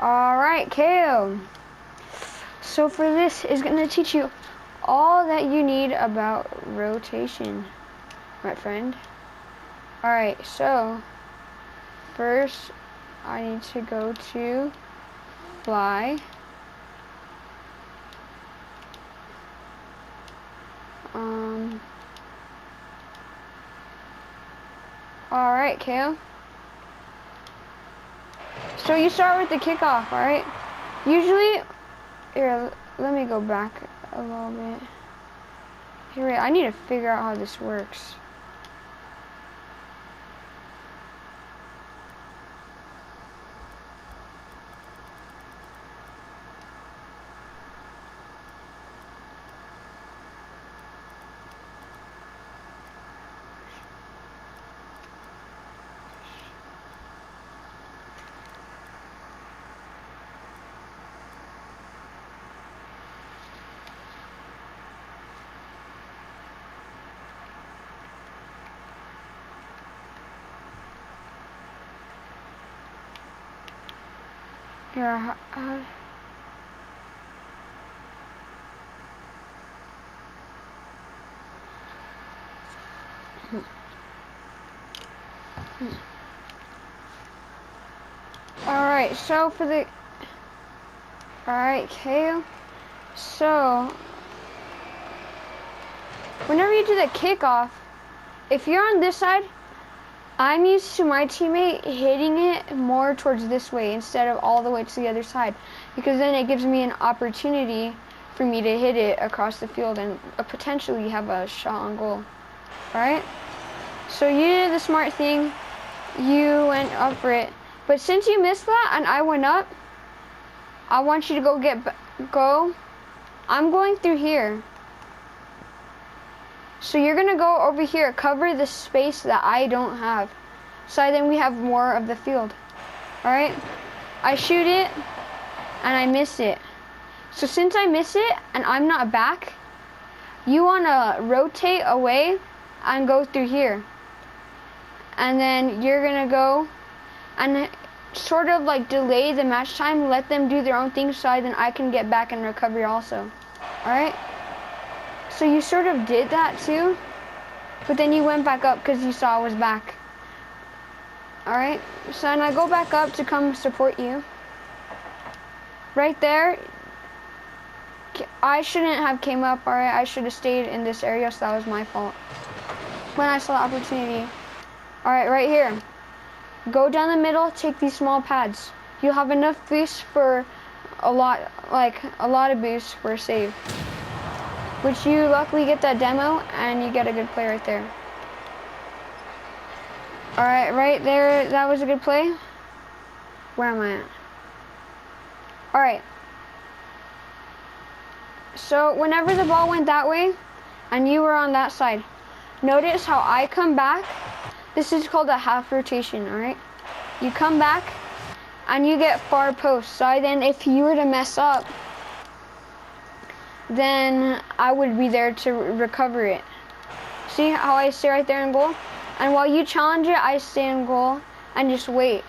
Alright, Kale. So for this is going to teach you all that you need about rotation, my friend. Alright, so first I need to go to fly. Alright, Kale. So you start with the kickoff, alright? Usually, here, let me go back a little bit. Here, wait, I need to figure out how this works. Here, Alright, so for the... Alright, Kale. So, whenever you do the kickoff, if you're on this side, I'm used to my teammate hitting it more towards this way instead of all the way to the other side, because then it gives me an opportunity for me to hit it across the field and potentially have a shot on goal. Alright? So you did the smart thing, you went up for it, but since you missed that and I went up, I want you to go. I'm going through here. So you're gonna go over here, cover the space that I don't have. So then we have more of the field. Alright? I shoot it, and I miss it. So since I miss it, and I'm not back, you wanna rotate away and go through here. And then you're gonna go and sort of like delay the match time, let them do their own thing so then I can get back and recover also. Alright? So you sort of did that too, but then you went back up because you saw I was back. Alright, so then I go back up to come support you. Right there, I shouldn't have came up, alright? I should have stayed in this area, so that was my fault. When I saw the opportunity. Alright, right here. Go down the middle, take these small pads. You'll have enough boost for a lot of boost for a save. Which you luckily get that demo, and you get a good play right there. Alright, right there, that was a good play. Where am I at? Alright. So, whenever the ball went that way, and you were on that side, notice how I come back. This is called a half rotation, alright? You come back, and you get far post. So then, if you were to mess up, then I would be there to recover it. See how I stay right there in goal? And while you challenge it, I stay in goal and just wait.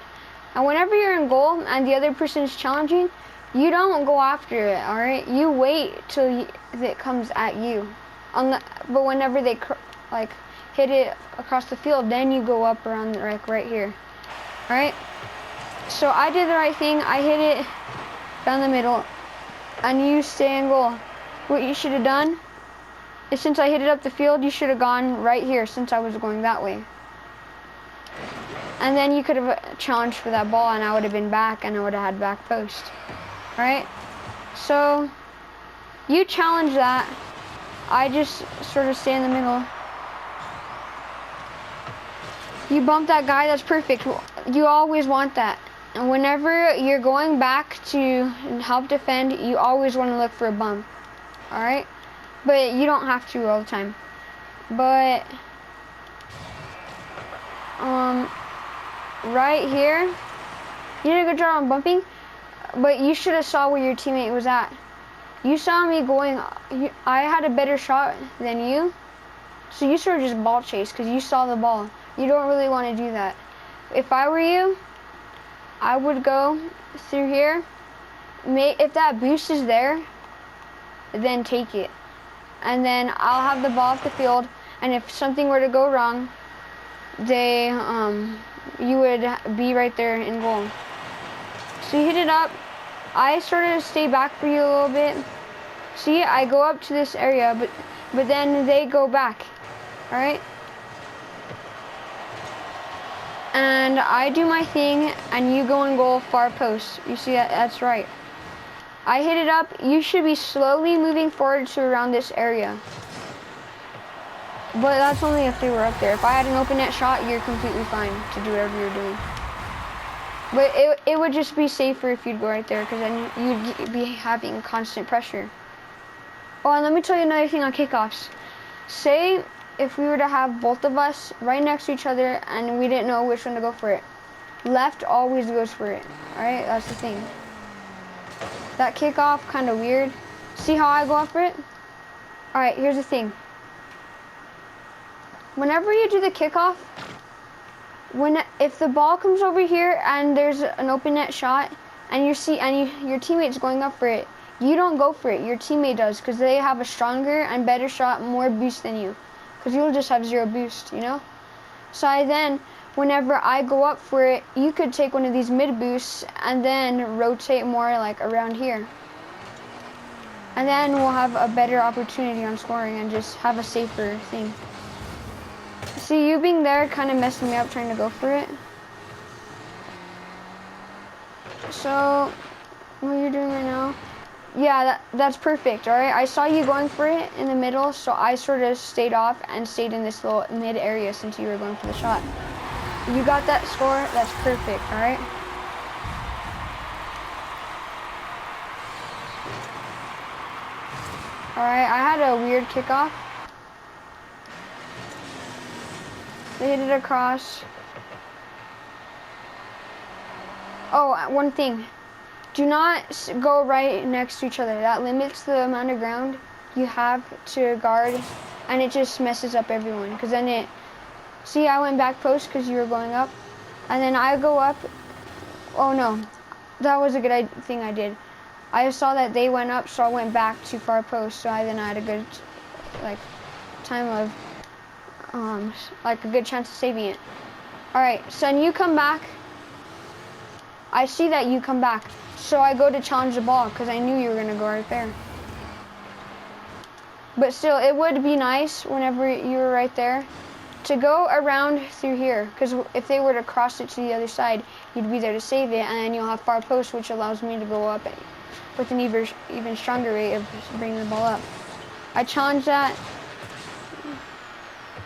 And whenever you're in goal and the other person is challenging, you don't go after it, alright? You wait till it comes at you. But whenever they hit it across the field, then you go up around right here. Alright? So I did the right thing. I hit it down the middle and you stay in goal. What you should have done is, since I hit it up the field, you should have gone right here since I was going that way. And then you could have challenged for that ball and I would have been back and I would have had back post. Alright? So, you challenge that. I just sort of stay in the middle. You bump that guy, that's perfect. You always want that. And whenever you're going back to help defend, you always want to look for a bump. Alright? But you don't have to all the time. But right here, you did a good job on bumping, but you should have saw where your teammate was at. You saw me going, I had a better shot than you, so you sort of just ball chase because you saw the ball. You don't really want to do that. If I were you, I would go through here. If that boost is there, then take it. And then I'll have the ball off the field, and if something were to go wrong, you would be right there in goal. So you hit it up. I sort of stay back for you a little bit. See, I go up to this area, but then they go back. All right? And I do my thing, and you go in goal, far post. You see that? That's right. I hit it up. You should be slowly moving forward to around this area. But that's only if they were up there. If I had an open net shot, you're completely fine to do whatever you're doing. But it would just be safer if you'd go right there, because then you'd be having constant pressure. Oh, and let me tell you another thing on kickoffs. Say if we were to have both of us right next to each other and we didn't know which one to go for it. Left always goes for it. Alright, that's the thing. That kickoff, kind of weird. See how I go up for it? Alright, here's the thing. Whenever you do the kickoff, if the ball comes over here and there's an open net shot and your teammate's going up for it, you don't go for it. Your teammate does, because they have a stronger and better shot, more boost than you. Because you'll just have 0 boost, you know? So whenever I go up for it, you could take one of these mid boosts and then rotate more like around here. And then we'll have a better opportunity on scoring and just have a safer thing. See, you being there kind of messed me up trying to go for it. So, what you're doing right now? Yeah, that's perfect, alright? I saw you going for it in the middle, so I sort of stayed off and stayed in this little mid area since you were going for the shot. You got that score? That's perfect, alright? Alright, I had a weird kickoff. They hit it across. Oh, one thing. Do not go right next to each other. That limits the amount of ground you have to guard, and it just messes up everyone. Because then see, I went back post because you were going up, and then I go up. Oh no, that was a good thing I did. I saw that they went up, so I went back to far post. So then I had a good time of a good chance of saving it. All right, son, you come back. I see that you come back. So I go to challenge the ball because I knew you were going to go right there. But still, it would be nice whenever you were right there to go around through here, because if they were to cross it to the other side, you'd be there to save it, and then you'll have far post, which allows me to go up with an even stronger rate of bringing the ball up. I challenged that,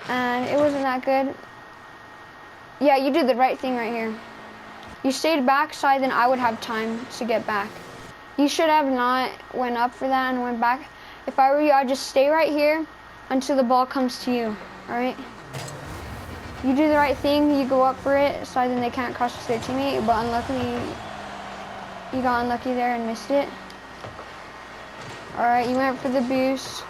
and it wasn't that good. Yeah, you did the right thing right here. You stayed backside, then I would have time to get back. You should have not went up for that and went back. If I were you, I'd just stay right here until the ball comes to you, all right? You do the right thing, you go up for it, so then they can't cross to their teammate, but unluckily, you got unlucky there and missed it. All right, you went for the boost.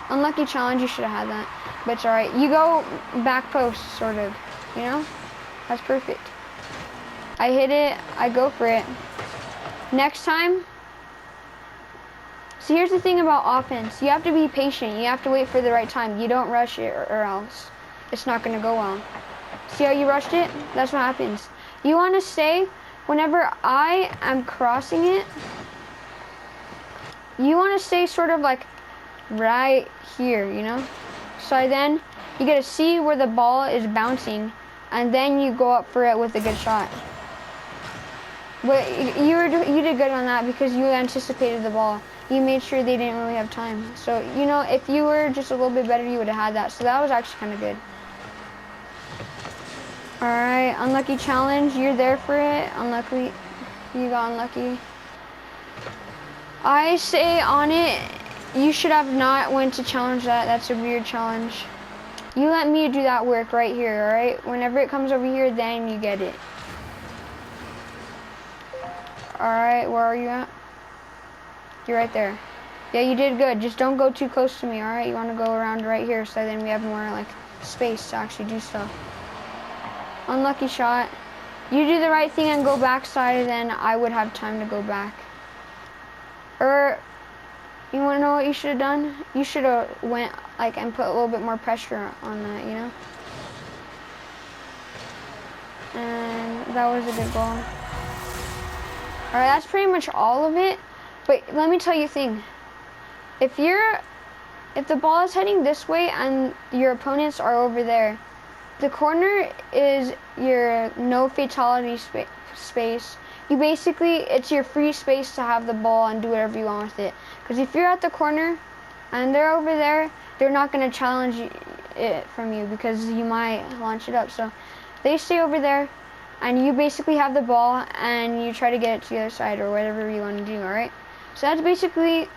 Unlucky challenge, you should have had that, but it's all right. You go back post, sort of, you know? That's perfect. I hit it, I go for it. Next time, see, here's the thing about offense. You have to be patient. You have to wait for the right time. You don't rush it or else it's not going to go well. See how you rushed it? That's what happens. You want to stay, whenever I am crossing it, you want to stay sort of like right here, you know? So then you get to see where the ball is bouncing, and then you go up for it with a good shot. But you did good on that because you anticipated the ball. You made sure they didn't really have time. So, you know, if you were just a little bit better, you would have had that. So that was actually kind of good. All right, unlucky challenge. You're there for it. Unlucky, you got unlucky. I say on it, you should have not went to challenge that. That's a weird challenge. You let me do that work right here, all right? Whenever it comes over here, then you get it. All right, where are you at? You're right there. Yeah, you did good. Just don't go too close to me, all right? You want to go around right here so then we have more like space to actually do stuff. Unlucky shot. you do the right thing and go backside, then I would have time to go back. Or, you want to know what you should have done? You should have went like and put a little bit more pressure on that, you know? And that was a good ball. Alright, that's pretty much all of it. But let me tell you a thing. If the ball is heading this way and your opponents are over there, the corner is your no fatality space. You basically, it's your free space to have the ball and do whatever you want with it. Because if you're at the corner and they're over there, they're not going to challenge it from you because you might launch it up. So they stay over there and you basically have the ball and you try to get it to the other side or whatever you want to do, alright? So that's basically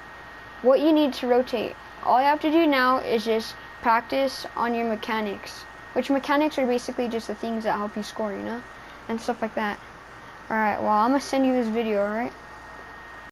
what you need to rotate. All you have to do now is just practice on your mechanics, which mechanics are basically just the things that help you score, you know, and stuff like that. Alright, well, I'm going to send you this video, alright?